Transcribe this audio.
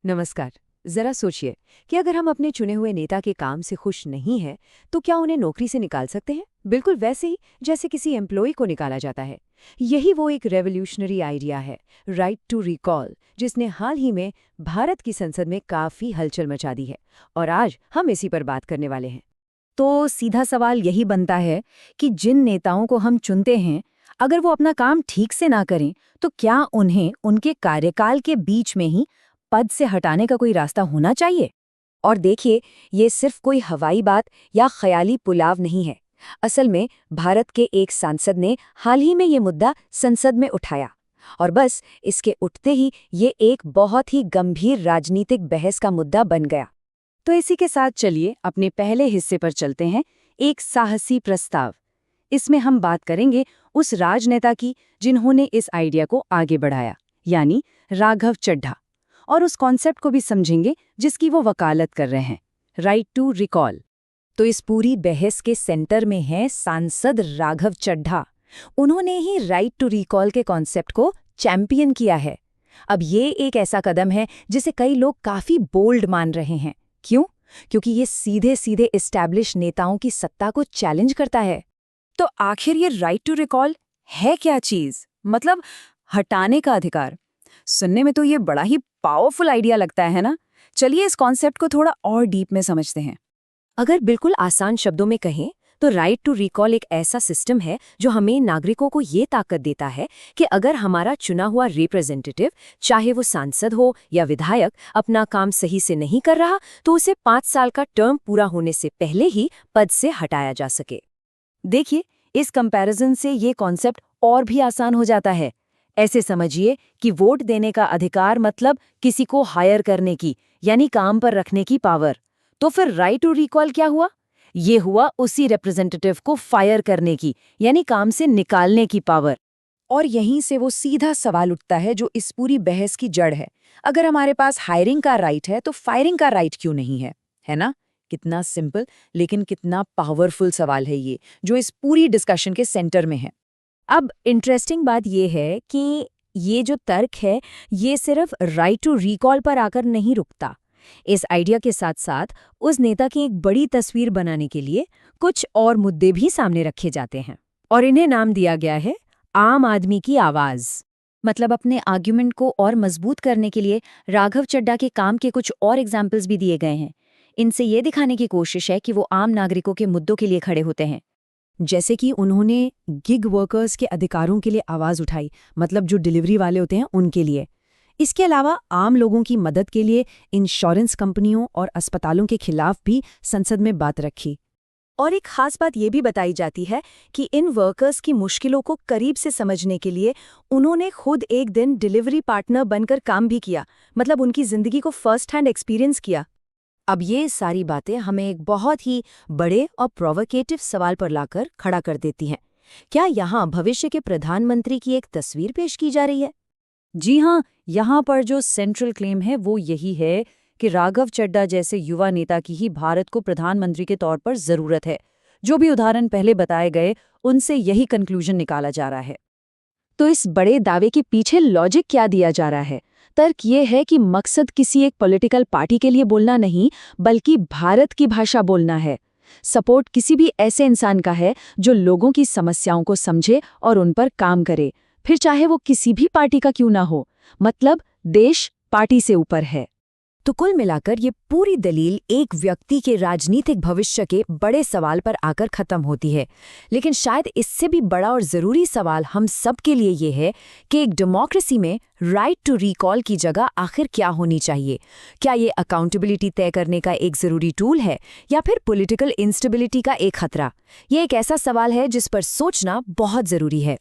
नमस्कार। जरा सोचिए कि अगर हम अपने चुने हुए नेता के काम से खुश नहीं हैं, तो क्या उन्हें नौकरी से निकाल सकते हैं? बिल्कुल वैसे ही जैसे किसी एम्प्लॉय को निकाला जाता है। यही वो एक रेवोल्यूशनरी आइडिया है, राइट टू रिकॉल, जिसने हाल ही में भारत की संसद में काफी हलचल मचा दी है। और आज हम इसी पर बात करने वाले हैं। तो सीधा सवाल यही बनता है कि जिन नेताओं को हम चुनते हैं, अगर वो अपना काम ठीक से ना करें, तो क्या उन्हें उनके कार्यकाल के बीच में ही पद से हटाने का कोई रास्ता होना चाहिए? और देखिए, ये सिर्फ कोई हवाई बात या ख्याली पुलाव नहीं है। असल में भारत के एक सांसद ने हाल ही में ये मुद्दा संसद में उठाया, और बस इसके उठते ही ये एक बहुत ही गंभीर राजनीतिक बहस का मुद्दा बन गया। तो इसी के साथ चलिए अपने पहले हिस्से पर चलते हैं, एक साहसी प्रस्ताव। इसमें हम बात करेंगे उस राजनेता की जिन्होंने इस आइडिया को आगे बढ़ाया, यानी राघव चड्ढा, और उस कॉन्सेप्ट को भी समझेंगे जिसकी वो वकालत कर रहे हैं, राइट टू रिकॉल। तो इस पूरी बहस के सेंटर में है सांसद राघव चड्ढा। उन्होंने ही राइट टू रिकॉल के कॉन्सेप्ट को चैंपियन किया है। अब ये एक ऐसा कदम है जिसे कई लोग काफी बोल्ड मान रहे हैं। क्यों? क्योंकि ये सीधे सीधे एस्टैब्लिश नेताओं की सत्ता को चैलेंज करता है। तो आखिर ये राइट टू रिकॉल है क्या चीज? मतलब हटाने का अधिकार। सुनने में तो ये बड़ा ही पावरफुल आइडिया लगता है ना? चलिए इस कॉन्सेप्ट को थोड़ा और डीप में समझते हैं। अगर बिल्कुल आसान शब्दों में कहें तो राइट टू रिकॉल एक ऐसा सिस्टम है जो हमें नागरिकों को ये ताकत देता है कि अगर हमारा चुना हुआ रिप्रेजेंटेटिव, चाहे वो सांसद हो या विधायक, अपना काम सही से नहीं कर रहा, तो उसे 5 साल का टर्म पूरा होने से पहले ही पद से हटाया जा सके। देखिए, इस कंपैरिजन से ये कॉन्सेप्ट और भी आसान हो जाता है। ऐसे समझिए कि वोट देने का अधिकार मतलब किसी को हायर करने की, यानी काम पर रखने की पावर। तो फिर राइट टू रिकॉल क्या हुआ? ये हुआ उसी रिप्रेजेंटेटिव को फायर करने की, यानी काम से निकालने की पावर। और यहीं से वो सीधा सवाल उठता है जो इस पूरी बहस की जड़ है। अगर हमारे पास हायरिंग का राइट है तो फायरिंग का राइट क्यों नहीं है ना? कितना सिंपल लेकिन कितना पावरफुल सवाल है ये, जो इस पूरी डिस्कशन के सेंटर में है। अब इंटरेस्टिंग बात यह है कि ये जो तर्क है, ये सिर्फ राइट टू रिकॉल पर आकर नहीं रुकता। इस आइडिया के साथ साथ उस नेता की एक बड़ी तस्वीर बनाने के लिए कुछ और मुद्दे भी सामने रखे जाते हैं, और इन्हें नाम दिया गया है आम आदमी की आवाज। मतलब अपने आर्ग्यूमेंट को और मजबूत करने के लिए राघव चड्ढा के काम के कुछ और एग्जाम्पल्स भी दिए गए हैं। इनसे ये दिखाने की कोशिश है कि वो आम नागरिकों के मुद्दों के लिए खड़े होते हैं। जैसे कि उन्होंने गिग वर्कर्स के अधिकारों के लिए आवाज उठाई, मतलब जो डिलीवरी वाले होते हैं उनके लिए। इसके अलावा आम लोगों की मदद के लिए इंश्योरेंस कंपनियों और अस्पतालों के खिलाफ भी संसद में बात रखी। और एक खास बात ये भी बताई जाती है कि इन वर्कर्स की मुश्किलों को करीब से समझने के लिए उन्होंने खुद एक दिन डिलीवरी पार्टनर बनकर काम भी किया, मतलब उनकी जिंदगी को फर्स्ट हैंड एक्सपीरियंस किया। अब ये सारी बातें हमें एक बहुत ही बड़े और प्रोवोकेटिव सवाल पर लाकर खड़ा कर देती हैं। क्या यहाँ भविष्य के प्रधानमंत्री की एक तस्वीर पेश की जा रही है? जी हाँ, यहाँ पर जो सेंट्रल क्लेम है वो यही है कि राघव चड्ढा जैसे युवा नेता की ही भारत को प्रधानमंत्री के तौर पर जरूरत है। जो भी उदाहरण पहले बताए गए, उनसे यही कंक्लूजन निकाला जा रहा है। तो इस बड़े दावे के पीछे लॉजिक क्या दिया जा रहा है? तर्क ये है कि मकसद किसी एक पॉलिटिकल पार्टी के लिए बोलना नहीं, बल्कि भारत की भाषा बोलना है। सपोर्ट किसी भी ऐसे इंसान का है जो लोगों की समस्याओं को समझे और उन पर काम करे, फिर चाहे वो किसी भी पार्टी का क्यों ना हो। मतलब देश पार्टी से ऊपर है। तो कुल मिलाकर ये पूरी दलील एक व्यक्ति के राजनीतिक भविष्य के बड़े सवाल पर आकर खत्म होती है। लेकिन शायद इससे भी बड़ा और ज़रूरी सवाल हम सब के लिए ये है कि एक डेमोक्रेसी में राइट टू रिकॉल की जगह आखिर क्या होनी चाहिए? क्या ये अकाउंटेबिलिटी तय करने का एक ज़रूरी टूल है, या फिर पॉलिटिकल इंस्टेबिलिटी का एक खतरा? ये एक ऐसा सवाल है जिस पर सोचना बहुत ज़रूरी है।